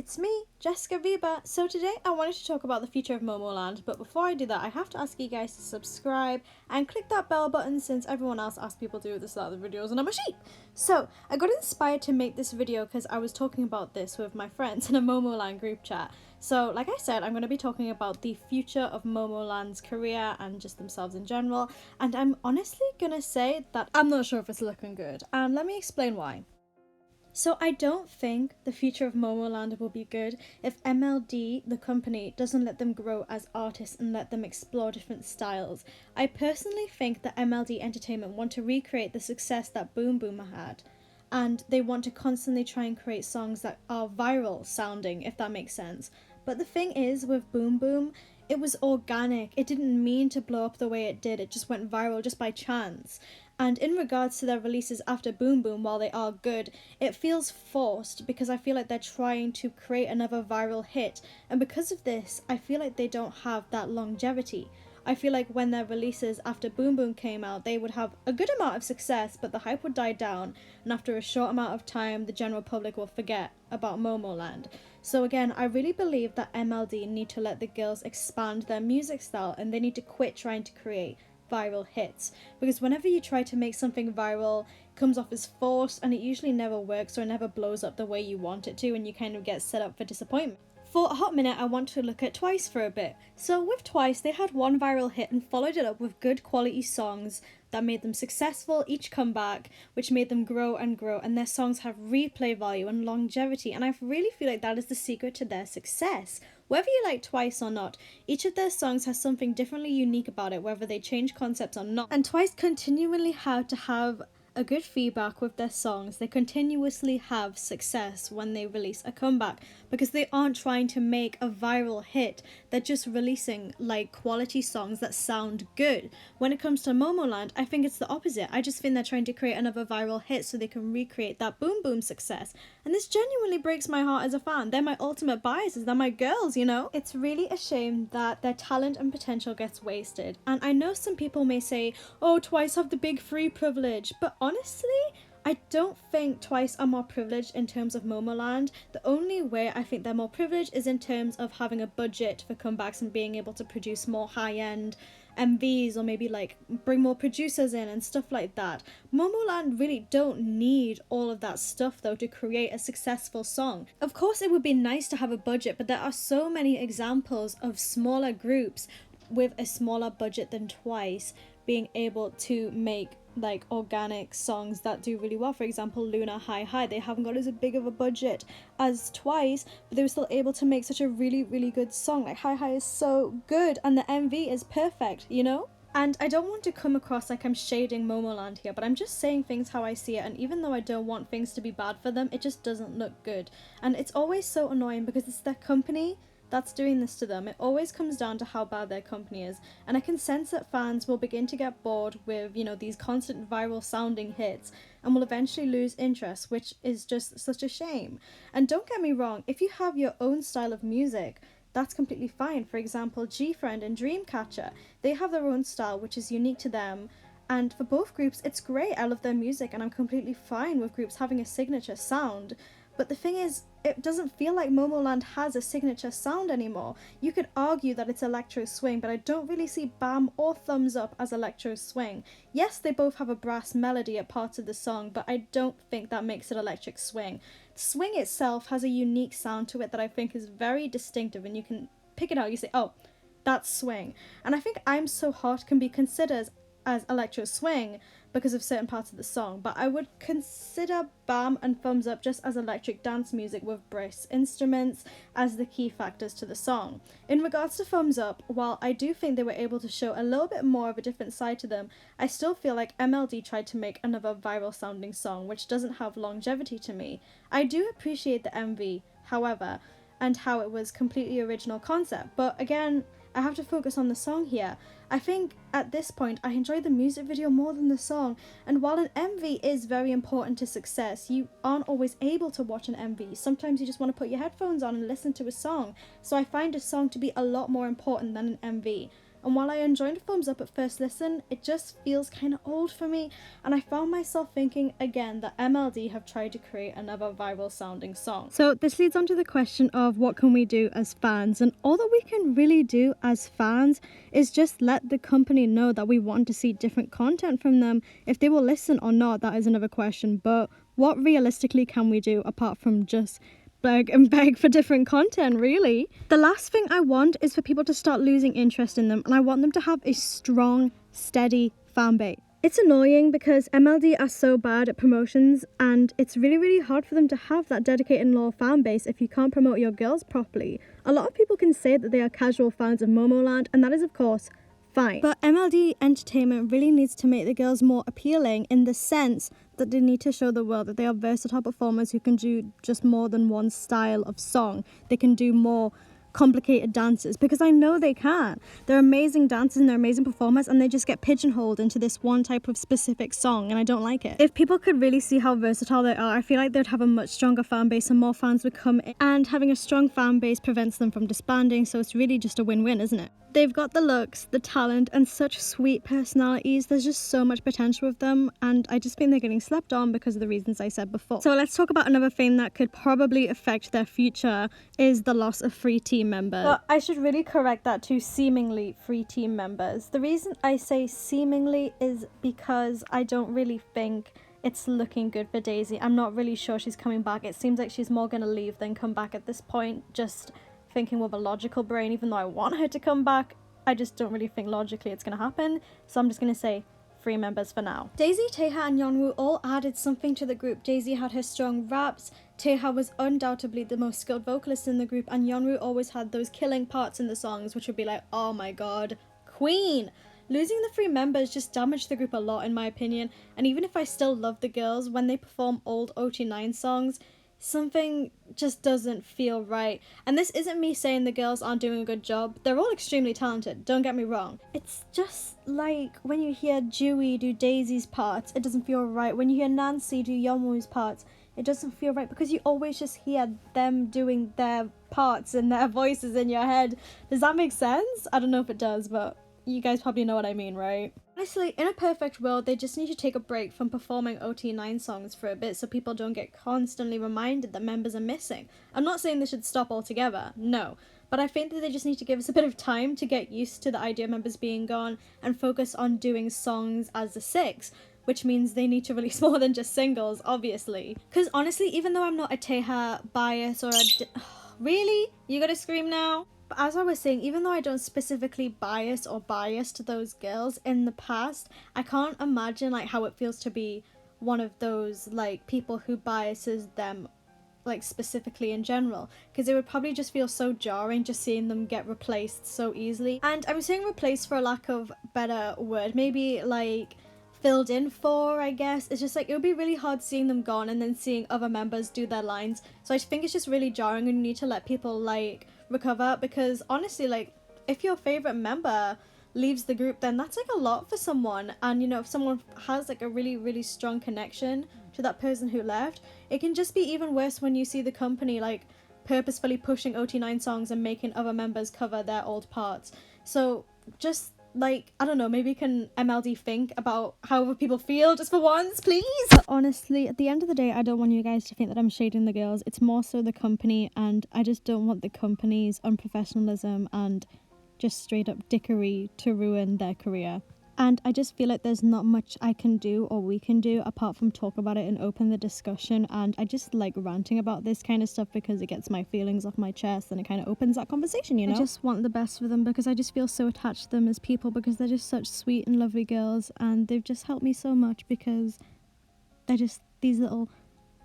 It's me, Jessica Viva. So today I wanted to talk about the future of Momoland, but before I do that, I have to ask you guys to subscribe and click that bell button since everyone else asks people to do this at the videos and I'm a sheep. So I got inspired to make this video because I was talking about this with my friends in a Momoland group chat. So like I said, I'm going to be talking about the future of Momoland's career and just themselves in general, and I'm honestly gonna say that I'm not sure if it's looking good, and let me explain why. So I don't think the future of Momoland will be good if MLD, the company, doesn't let them grow as artists and let them explore different styles. I personally think that MLD Entertainment want to recreate the success that Boom Boom had. And they want to constantly try and create songs that are viral sounding, if that makes sense. But the thing is, with Boom Boom, it was organic. It didn't mean to blow up the way it did. It just went viral just by chance. And in regards to their releases after Boom Boom, while they are good, it feels forced because I feel like they're trying to create another viral hit. And because of this, I feel like they don't have that longevity. I feel like when their releases after Boom Boom came out, they would have a good amount of success, but the hype would die down, and after a short amount of time, the general public will forget about Momoland. So again, I really believe that MLD need to let the girls expand their music style, and they need to quit trying to create viral hits, because whenever you try to make something viral, it comes off as forced and it usually never works or it never blows up the way you want it to, and you kind of get set up for disappointment. For a hot minute, I want to look at Twice for a bit. So with Twice, they had one viral hit and followed it up with good quality songs that made them successful each comeback, which made them grow and grow, and their songs have replay value and longevity, and I really feel like that is the secret to their success. Whether you like Twice or not, each of their songs has something differently unique about it, whether they change concepts or not. And Twice continually had to have a good feedback with their songs. They continuously have success when they release a comeback because they aren't trying to make a viral hit. They're just releasing like quality songs that sound good. When it comes to Momoland, I think it's the opposite. I just think they're trying to create another viral hit so they can recreate that Boom Boom success. And this genuinely breaks my heart as a fan. They're my ultimate biases. They're my girls, you know? It's really a shame that their talent and potential gets wasted. And I know some people may say, oh, Twice have the big free privilege, but honestly, I don't think Twice are more privileged in terms of Momoland. The only way I think they're more privileged is in terms of having a budget for comebacks and being able to produce more high-end MVs, or maybe like bring more producers in and stuff like that. Momoland really don't need all of that stuff though to create a successful song. Of course it would be nice to have a budget, but there are so many examples of smaller groups with a smaller budget than Twice being able to make like organic songs that do really well. For example, Luna Hi Hi, they haven't got as big of a budget as Twice, but they were still able to make such a really good song. Like Hi Hi is so good and the MV is perfect, you know? And I don't want to come across like I'm shading Momoland here, but I'm just saying things how I see it, and even though I don't want things to be bad for them, it just doesn't look good. And it's always so annoying because it's their company that's doing this to them. It always comes down to how bad their company is, and I can sense that fans will begin to get bored with, you know, these constant viral sounding hits and will eventually lose interest, which is just such a shame. And don't get me wrong, if you have your own style of music, that's completely fine. For example, G-Friend and Dreamcatcher, they have their own style which is unique to them, and for both groups it's great. I love their music and I'm completely fine with groups having a signature sound. But the thing is, it doesn't feel like Momoland has a signature sound anymore. You could argue that it's electro swing, but I don't really see Bam or Thumbs Up as electro swing. Yes, they both have a brass melody at parts of the song, but I don't think that makes it electric swing. Swing itself has a unique sound to it that I think is very distinctive, and you can pick it out. You say, oh, that's swing. And I think I'm So Hot can be considered as electro swing because of certain parts of the song, but I would consider Bam and Thumbs Up just as electric dance music with brass instruments as the key factors to the song. In regards to Thumbs Up, while I do think they were able to show a little bit more of a different side to them, I still feel like MLD tried to make another viral sounding song which doesn't have longevity to me. I do appreciate the MV, however, and how it was completely original concept, but again, I have to focus on the song here. I think at this point I enjoy the music video more than the song, and while an MV is very important to success, you aren't always able to watch an MV. Sometimes you just want to put your headphones on and listen to a song, so I find a song to be a lot more important than an MV. and while I enjoyed Thumbs Up at first listen, it just feels kind of old for me, and I found myself thinking again that MLD have tried to create another viral sounding song. So this leads on to the question of what can we do as fans, and all that we can really do as fans is just let the company know that we want to see different content from them. If they will listen or not, that is another question, but what realistically can we do apart from just beg and beg for different content, really? The last thing I want is for people to start losing interest in them, and I want them to have a strong, steady fan base. It's annoying because MLD are so bad at promotions, and it's really, really hard for them to have that dedicated and loyal fan base if you can't promote your girls properly. A lot of people can say that they are casual fans of Momoland, and that is, of course, fine. But MLD Entertainment really needs to make the girls more appealing in the sense that they need to show the world that they are versatile performers who can do just more than one style of song. They can do more complicated dances, because I know they can. They're amazing dancers and they're amazing performers, and they just get pigeonholed into this one type of specific song, and I don't like it. If people could really see how versatile they are, I feel like they'd have a much stronger fan base and more fans would come in. And having a strong fan base prevents them from disbanding, so it's really just a win-win, isn't it? They've got the looks, the talent, and such sweet personalities. There's just so much potential with them, and I just think they're getting slept on because of the reasons I said before. So let's talk about another thing that could probably affect their future is the loss of 3 team members. But I should really correct that to seemingly 3 team members. The reason I say seemingly is because I don't really think it's looking good for Daisy. I'm not really sure she's coming back. It seems like she's more going to leave than come back at this point, just thinking with a logical brain. Even though I want her to come back, I just don't really think logically it's going to happen. So I'm just going to say 3 members for now. Daisy, Taeha, and Yeonwoo all added something to the group. Daisy had her strong raps, Taeha was undoubtedly the most skilled vocalist in the group, and Yeonwoo always had those killing parts in the songs, which would be like, oh my god, queen! Losing the 3 members just damaged the group a lot in my opinion, and even if I still love the girls, when they perform old OT9 songs, something just doesn't feel right. And this isn't me saying the girls aren't doing a good job. They're all extremely talented, don't get me wrong. It's just like when you hear Jui do Daisy's parts, it doesn't feel right. When you hear Nancy do Yeonwoo's parts, it doesn't feel right, because you always just hear them doing their parts and their voices in your head. Does that make sense? I don't know if it does, but you guys probably know what I mean, right? Honestly, in a perfect world, they just need to take a break from performing OT9 songs for a bit so people don't get constantly reminded that members are missing. I'm not saying they should stop altogether, no. But I think that they just need to give us a bit of time to get used to the idea of members being gone and focus on doing songs as the 6. Which means they need to release more than just singles, obviously. Because honestly, even though I'm not a Taeha bias or really? You gotta scream now? But as I was saying, even though I don't specifically bias those girls in the past, I can't imagine like how it feels to be one of those like people who biases them like specifically in general, because it would probably just feel so jarring just seeing them get replaced so easily. And I'm saying replaced for a lack of better word, maybe like filled in for, I guess. It's just like, it would be really hard seeing them gone and then seeing other members do their lines. So I think it's just really jarring, and you need to let people like recover, because honestly, like if your favorite member leaves the group, then that's like a lot for someone. And you know, if someone has like a really, really strong connection to that person who left, it can just be even worse when you see the company like purposefully pushing OT9 songs and making other members cover their old parts. So just like, I don't know, maybe can MLD think about how other people feel just for once, please? But honestly, at the end of the day, I don't want you guys to think that I'm shading the girls. It's more so the company, and I just don't want the company's unprofessionalism and just straight up dickery to ruin their career. And I just feel like there's not much I can do or we can do apart from talk about it and open the discussion. And I just like ranting about this kind of stuff because it gets my feelings off my chest and it kind of opens that conversation, you know? I just want the best for them because I just feel so attached to them as people, because they're just such sweet and lovely girls, and they've just helped me so much because they're just these little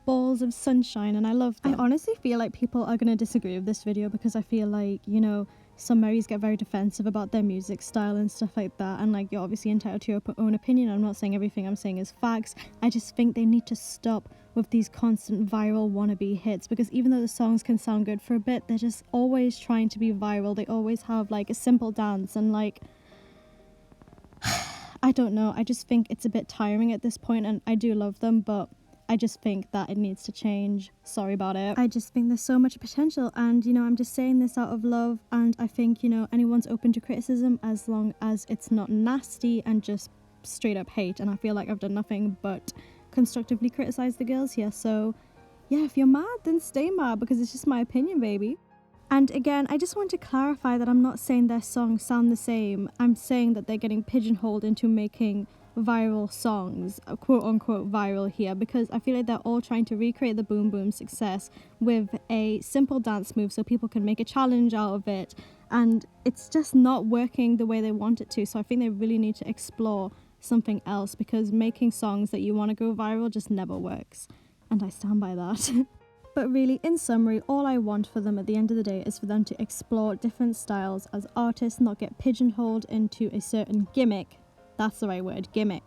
balls of sunshine, and I love them. I honestly feel like people are going to disagree with this video because I feel like, you know, some Marys get very defensive about their music style and stuff like that, and like, you're obviously entitled to your own opinion. I'm not saying everything I'm saying is facts. I just think they need to stop with these constant viral wannabe hits, because even though the songs can sound good for a bit, they're just always trying to be viral. They always have like a simple dance, and like, I don't know, I just think it's a bit tiring at this point, and I do love them, but I just think that it needs to change. Sorry about it. I just think there's so much potential, and you know, I'm just saying this out of love, and I think, you know, anyone's open to criticism as long as it's not nasty and just straight up hate. And I feel like I've done nothing but constructively criticize the girls here. So yeah, if you're mad, then stay mad, because it's just my opinion, baby. And again, I just want to clarify that I'm not saying their songs sound the same. I'm saying that they're getting pigeonholed into making viral songs, quote unquote viral here, because I feel like they're all trying to recreate the Boom Boom success with a simple dance move so people can make a challenge out of it. And it's just not working the way they want it to. So I think they really need to explore something else, because making songs that you want to go viral just never works. And I stand by that. But really, in summary, all I want for them at the end of the day is for them to explore different styles as artists, not get pigeonholed into a certain gimmick. That's the right word, gimmick.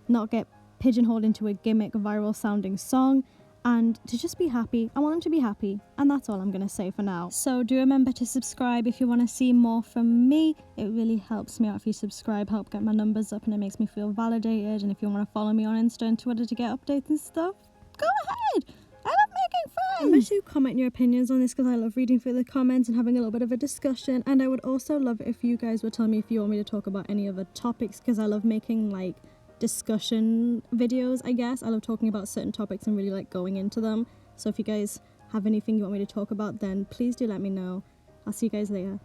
Not get pigeonholed into a gimmick viral sounding song, and to just be happy. I want them to be happy, and that's all I'm going to say for now. So do remember to subscribe if you want to see more from me. It really helps me out if you subscribe, help get my numbers up, and it makes me feel validated. And if you want to follow me on Insta and Twitter to get updates and stuff, go ahead. I love making friends. Remember to comment your opinions on this, because I love reading through the comments and having a little bit of a discussion. And I would also love it if you guys would tell me if you want me to talk about any other topics, because I love making like discussion videos, I guess. I love talking about certain topics and really like going into them. So if you guys have anything you want me to talk about, then please do let me know. I'll see you guys later.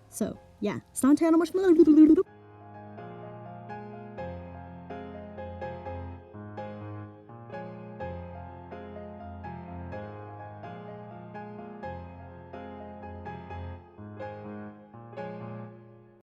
So yeah, stand down much.